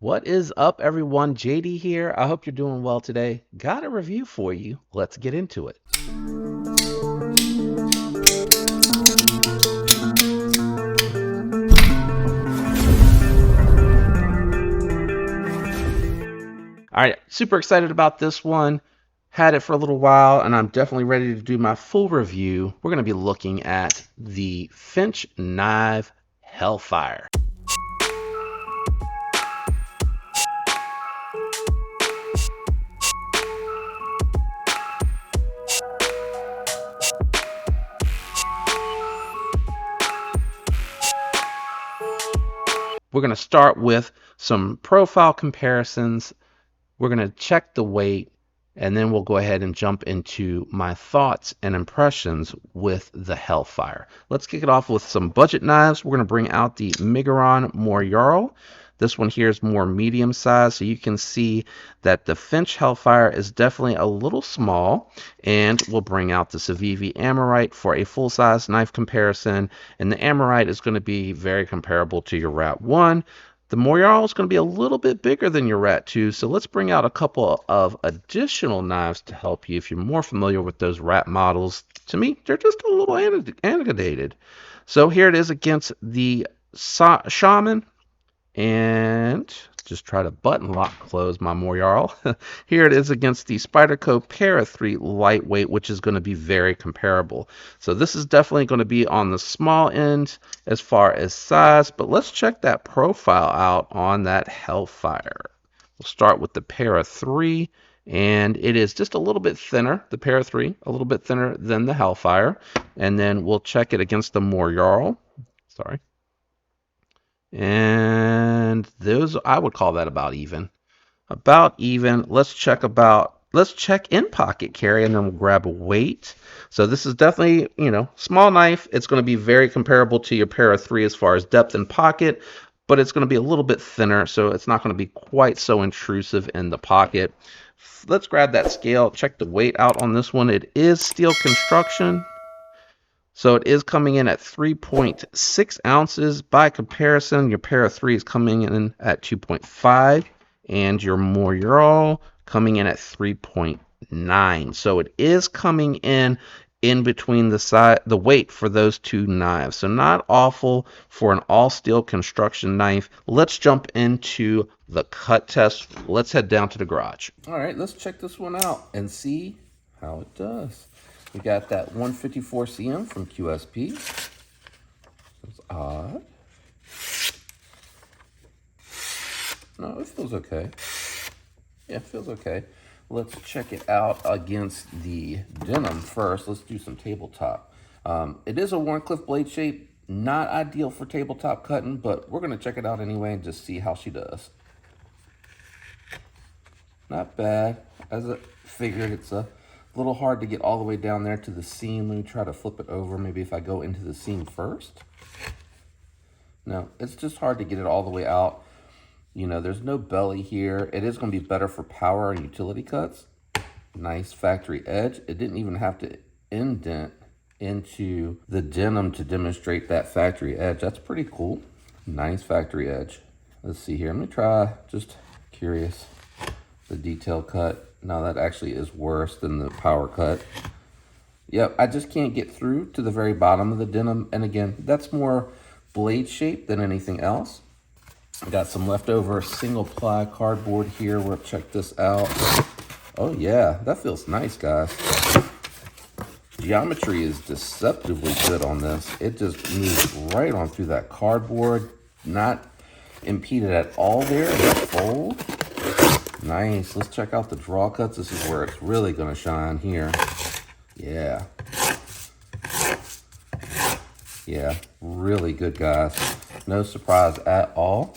What is up, everyone? JD here. I hope you're doing well today. Got a review for you. Let's get into it. All right, super excited about this one. Had it for a little while, and I'm definitely ready to do my full review. We're going to be looking at the Finch Knife Hellfire. We're going to start with some profile comparisons. We're going to check the weight, and then we'll go ahead and jump into my thoughts and impressions with the Hellfire. Let's kick it off with some budget knives. We're going to bring out the Migaron Moriarl. This one here is more medium size, so you can see that the Finch Hellfire is definitely a little small. And we'll bring out the Civivi Amorite for a full-size knife comparison. And the Amorite is going to be very comparable to your Rat 1. The Moriarl is going to be a little bit bigger than your Rat 2, so let's bring out a couple of additional knives to help you if you're more familiar with those Rat models. To me, they're just a little antiquated. So here it is against the Shaman, and just try to button lock close my Moriarl. Here it is against the Spyderco Para 3 lightweight, which is going to be very comparable. So this is definitely going to be on the small end as far as size, but let's check that profile out on that Hellfire. We'll start with the Para 3, and it is just a little bit thinner, the Para 3, a little bit thinner than the Hellfire. And then we'll check it against the Moriarl. Sorry. And those, I would call that about even. About even. Let's check in pocket carry, and then we'll grab a weight. So this is definitely, small knife. It's going to be very comparable to your Para 3 as far as depth in pocket, but it's going to be a little bit thinner, so it's not going to be quite so intrusive in the pocket. Let's grab that scale, check the weight out on this one. It is steel construction. So it is coming in at 3.6 ounces. By comparison, your Para 3 is coming in at 2.5, and your Moriarl coming in at 3.9. So it is coming in between the weight for those two knives. So not awful for an all steel construction knife. Let's jump into the cut test. Let's head down to the garage. All right, let's check this one out and see how it does. We got that 154 cm from QSP. It's odd. No, it feels okay. Yeah, it feels okay. Let's check it out against the denim first. Let's do some tabletop. It is a Warncliffe blade shape. Not ideal for tabletop cutting, but we're going to check it out anyway and just see how she does. Not bad. As I figured, it's a little hard to get all the way down there to the seam. Let me try to flip it over. Maybe if I go into the seam first. No, it's just hard to get it all the way out. There's no belly here. It is going to be better for power and utility cuts. Nice factory edge. It didn't even have to indent into the denim to demonstrate that factory edge. That's pretty cool. Nice factory edge. Let's see here. Let me try, just curious, the detail cut. No, that actually is worse than the power cut. Yep, I just can't get through to the very bottom of the denim. And again, that's more blade shape than anything else. I got some leftover single ply cardboard here. We'll check this out. Oh yeah, that feels nice, guys. Geometry is deceptively good on this. It just moves right on through that cardboard. Not impeded at all there in the fold. Nice. Let's check out the draw cuts. This is where it's really going to shine here. Yeah. Yeah, really good, guys. No surprise at all.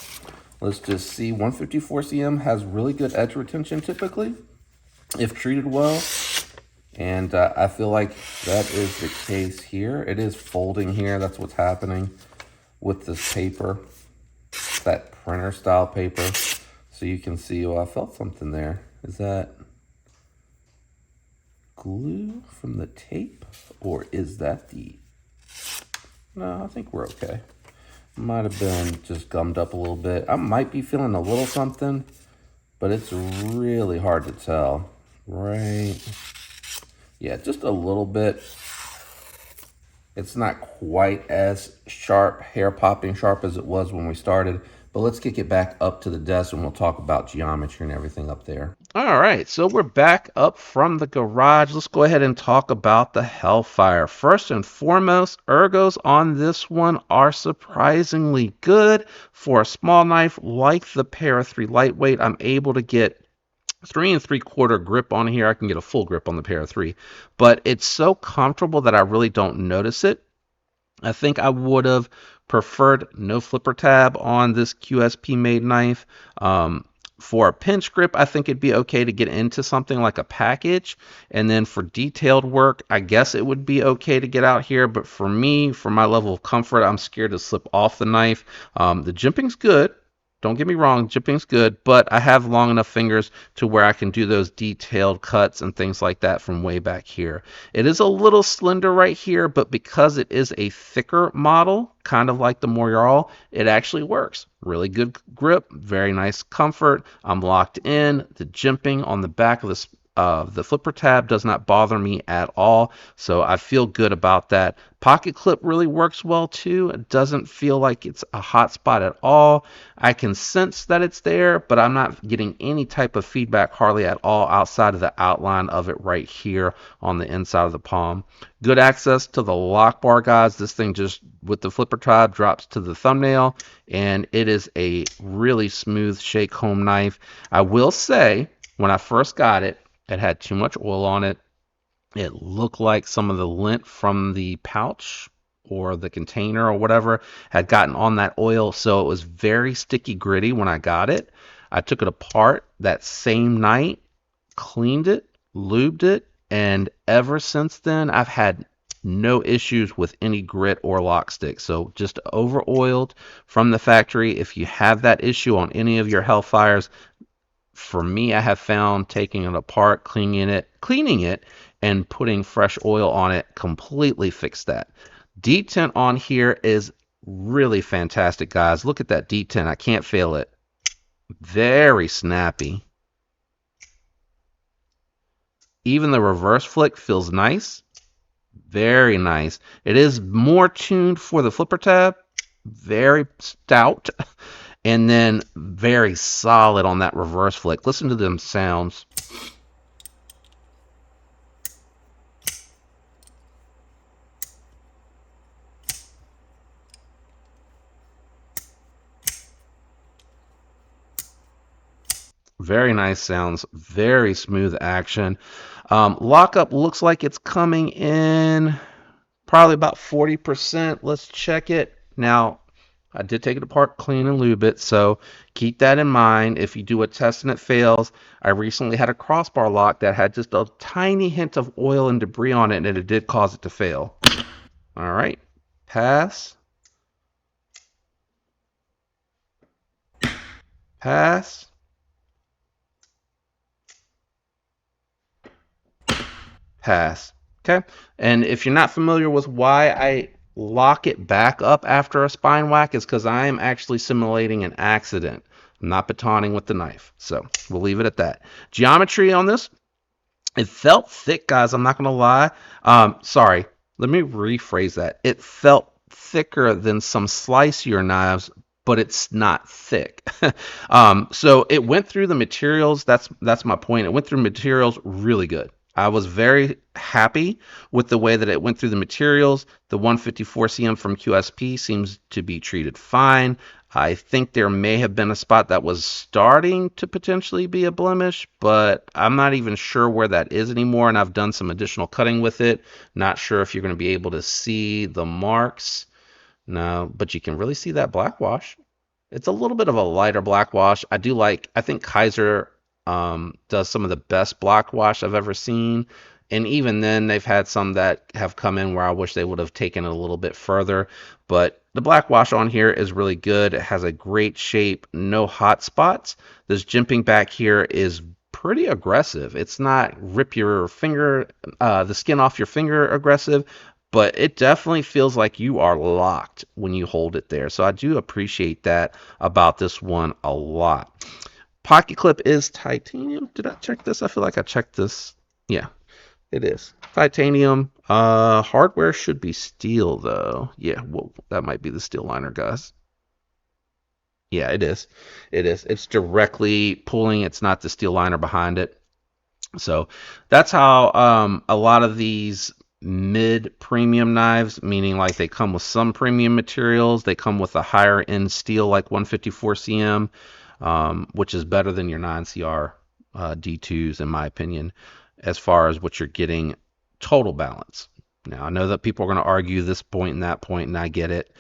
Let's just see. 154 cm has really good edge retention typically, if treated well. And I feel like that is the case here. It is folding here. That's what's happening with this paper. That printer style paper. So you can see, I felt something there. Is that glue from the tape? Or is that the... No, I think we're okay. Might have been just gummed up a little bit. I might be feeling a little something, but it's really hard to tell. Right. Yeah, just a little bit. It's not quite as sharp, hair popping sharp as it was when we started, but let's kick it back up to the desk and we'll talk about geometry and everything up there. All right, so we're back up from the garage. Let's go ahead and talk about the Hellfire. First and foremost, ergos on this one are surprisingly good. For a small knife like the Para 3 Lightweight, I'm able to get 3 3/4 grip on here. I can get a full grip on the Para 3, but it's so comfortable that I really don't notice it. I think I would have preferred no flipper tab on this QSP made knife. For a pinch grip, I think it'd be okay to get into something like a package. And then for detailed work, I guess it would be okay to get out here. But for me, for my level of comfort, I'm scared to slip off the knife. The jimping's good. Don't get me wrong, jimping's good, but I have long enough fingers to where I can do those detailed cuts and things like that from way back here. It is a little slender right here, but because it is a thicker model, kind of like the Moyarl, it actually works. Really good grip, very nice comfort. I'm locked in. The jimping on the back of the flipper tab does not bother me at all, so I feel good about that. Pocket clip really works well too. It doesn't feel like it's a hot spot at all. I can sense that it's there, but I'm not getting any type of feedback hardly at all outside of the outline of it right here on the inside of the palm. Good access to the lock bar, guys. This thing just, with the flipper tab, drops to the thumbnail, and it is a really smooth shake home knife. I will say, when I first got it, it had too much oil on it. It looked like some of the lint from the pouch or the container or whatever had gotten on that oil, so it was very sticky gritty when I got it. I took it apart that same night, cleaned it, lubed it, and ever since then I've had no issues with any grit or lock stick. So just over oiled from the factory. If you have that issue on any of your Hellfires, for me, I have found taking it apart, cleaning it, and putting fresh oil on it completely fixed that. Detent on here is really fantastic, guys. Look at that detent. I can't fail it. Very snappy. Even the reverse flick feels nice. Very nice. It is more tuned for the flipper tab. Very stout. And then very solid on that reverse flick. Listen to them sounds. Very nice sounds, very smooth action. Lockup looks like it's coming in probably about 40%. Let's check it. Now, I did take it apart, clean and lube it, so keep that in mind. If you do a test and it fails, I recently had a crossbar lock that had just a tiny hint of oil and debris on it, and it did cause it to fail. All right, pass, pass, pass. Okay, and if you're not familiar with why I lock it back up after a spine whack, is because I am actually simulating an accident. I'm not batoning with the knife, so we'll leave it at that. Geometry on this, it felt thick, guys. I'm not gonna lie. Sorry, let me rephrase that. It felt thicker than some slicier knives, but it's not thick. So it went through the materials. That's my point. It went through materials really good. I was very happy with the way that it went through the materials. The 154 cm from QSP seems to be treated fine. I think there may have been a spot that was starting to potentially be a blemish, but I'm not even sure where that is anymore, and I've done some additional cutting with it. Not sure if you're going to be able to see the marks. No, but you can really see that black wash. It's a little bit of a lighter black wash. I think Kaiser does some of the best black wash I've ever seen. And even then, they've had some that have come in where I wish they would have taken it a little bit further. But the black wash on here is really good. It has a great shape, no hot spots. This jimping back here is pretty aggressive. It's not rip your finger, the skin off your finger aggressive, but it definitely feels like you are locked when you hold it there. So I do appreciate that about this one a lot. Pocket clip is titanium. Did I check this? I feel like I checked this. Yeah, it is titanium. Hardware should be steel though. Yeah, well, that might be the steel liner, guys. Yeah, it is. It is. It's directly pulling. It's not the steel liner behind it. So that's how a lot of these mid premium knives, meaning like they come with some premium materials, they come with a higher end steel like 154 cm, which is better than your 9CR D2s in my opinion, as far as what you're getting total balance. Now I know that people are going to argue this point and that point, and I get it,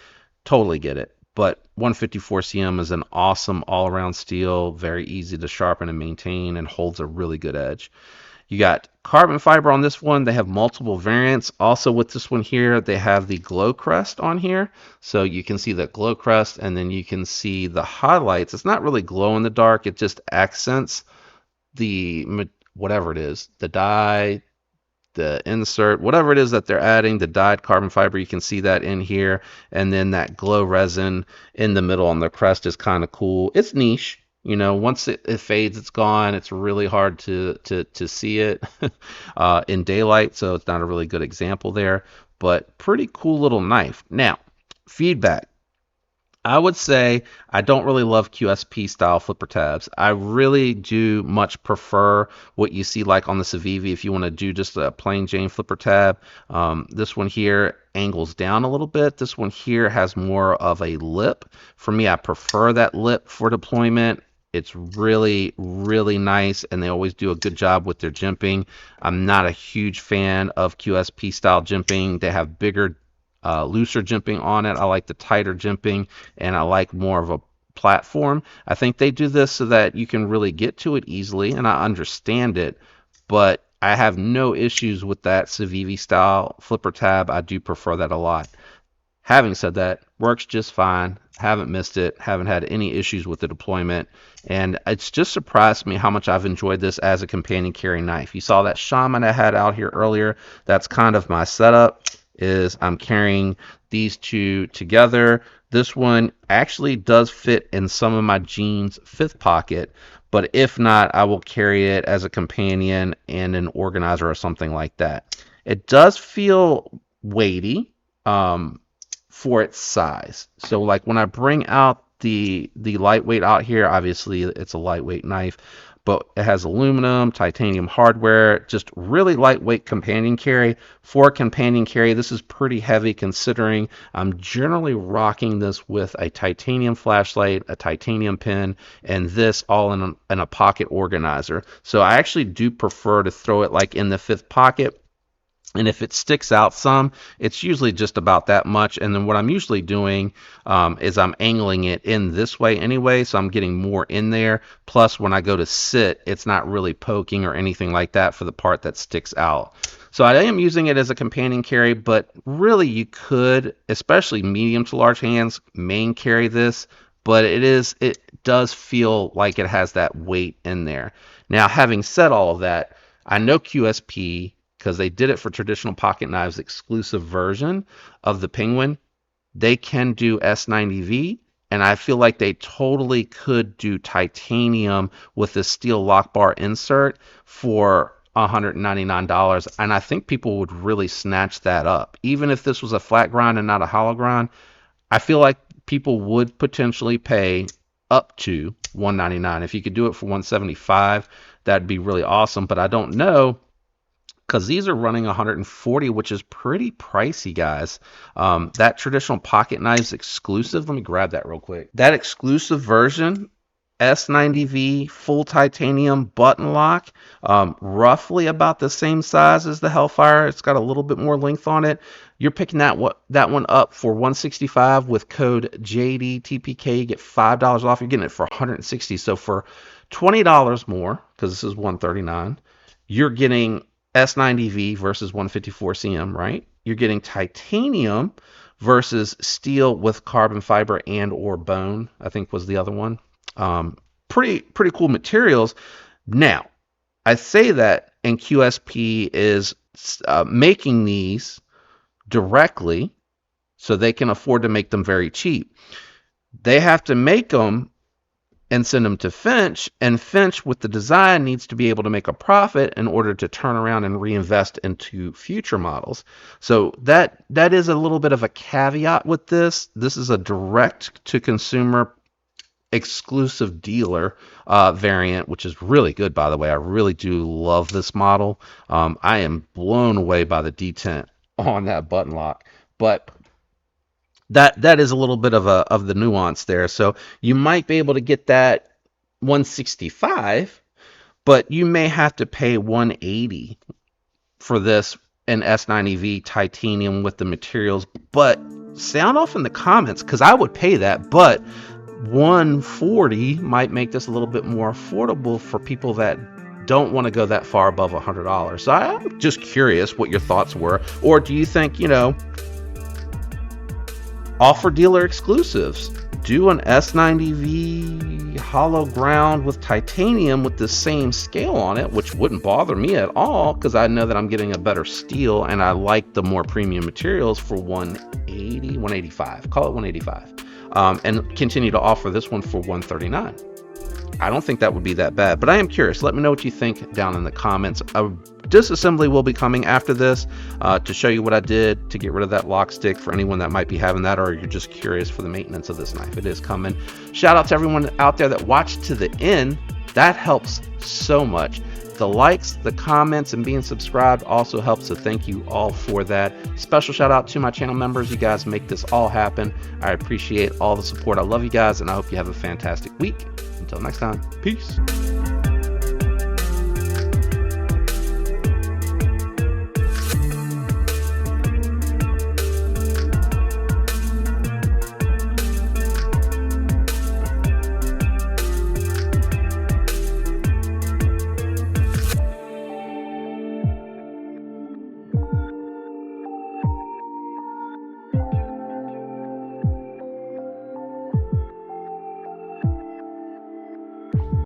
totally get it. But 154 cm is an awesome all-around steel, very easy to sharpen and maintain, and holds a really good edge. You got carbon fiber on this one. They have multiple variants. Also with this one here, they have the glow crest on here. So you can see that glow crest, and then you can see the highlights. It's not really glow in the dark. It just accents the whatever it is, the dye, the insert, whatever it is that they're adding, the dyed carbon fiber, you can see that in here. And then that glow resin in the middle on the crest is kind of cool. It's niche. You know, once it fades, it's gone. It's really hard to see it in daylight, so it's not a really good example there. But pretty cool little knife. Now, feedback. I would say I don't really love QSP style flipper tabs. I really do much prefer what you see like on the Civivi if you want to do just a plain Jane flipper tab. This one here angles down a little bit. This one here has more of a lip. For me, I prefer that lip for deployment. It's really, really nice, and they always do a good job with their jimping. I'm not a huge fan of QSP style jimping. They have bigger looser jimping on it. I like the tighter jimping, and I like more of a platform. I think they do this so that you can really get to it easily, and I understand it, but I have no issues with that Civivi style flipper tab. I do prefer that a lot. Having said that, works just fine. Haven't missed it. Haven't had any issues with the deployment. And it's just surprised me how much I've enjoyed this as a companion carry knife. You saw that shaman I had out here earlier. That's kind of my setup, is I'm carrying these two together. This one actually does fit in some of my jeans fifth pocket, but if not, I will carry it as a companion and an organizer or something like that. It does feel weighty for its size. So like when I bring out the lightweight out here, obviously it's a lightweight knife, but it has aluminum, titanium hardware, just really lightweight companion carry. For companion carry, this is pretty heavy considering I'm generally rocking this with a titanium flashlight, a titanium pen, and this all in a pocket organizer. So I actually do prefer to throw it like in the fifth pocket. And if it sticks out some, it's usually just about that much. And then what I'm usually doing is I'm angling it in this way anyway, so I'm getting more in there. Plus, when I go to sit, it's not really poking or anything like that for the part that sticks out. So I am using it as a companion carry, but really you could, especially medium to large hands, main carry this. But it does feel like it has that weight in there. Now, having said all of that, I know QSP, because they did it for traditional pocket knives exclusive version of the Penguin. They can do S90V, and I feel like they totally could do titanium with a steel lock bar insert for $199, and I think people would really snatch that up. Even if this was a flat grind and not a hollow grind, I feel like people would potentially pay up to $199. If you could do it for $175, that'd be really awesome, but I don't know, because these are running 140, which is pretty pricey, guys. That traditional pocket knives exclusive, let me grab that real quick. That exclusive version, S90V full titanium button lock, roughly about the same size as the Hellfire. It's got a little bit more length on it. You're picking that one up for $165 with code JDTPK. You get $5 off. You're getting it for $160. So for $20 more, because this is $139, you're getting S90V versus 154 cm, right? You're getting titanium versus steel with carbon fiber and or bone, I think was the other one. Pretty cool materials. Now, I say that, and QSP is making these directly, so they can afford to make them very cheap. They have to make them and send them to Finch, and Finch with the design needs to be able to make a profit in order to turn around and reinvest into future models. So that is a little bit of a caveat with this. This is a direct to consumer exclusive dealer variant, which is really good, by the way. I really do love this model. I am blown away by the detent on that button lock, but that is a little bit of the nuance there. So you might be able to get that 165, but you may have to pay 180 for this an S90V titanium with the materials. But sound off in the comments, because I would pay that, but 140 might make this a little bit more affordable for people that don't want to go that far above $100. So I'm just curious what your thoughts were. Or do you think, offer dealer exclusives? Do an S90V hollow ground with titanium with the same scale on it, which wouldn't bother me at all, because I know that I'm getting a better steel and I like the more premium materials, for 180, 185, call it 185, and continue to offer this one for 139. I don't think that would be that bad, but I am curious. Let me know what you think down in the comments. A disassembly will be coming after this to show you what I did to get rid of that lock stick for anyone that might be having that, or you're just curious for the maintenance of this knife. It is coming. Shout out to everyone out there that watched to the end. That helps so much. The likes, the comments, and being subscribed also helps, so thank you all for that. Special shout out to my channel members. You guys make this all happen. I appreciate all the support. I love you guys, and I hope you have a fantastic week. Until next time, peace.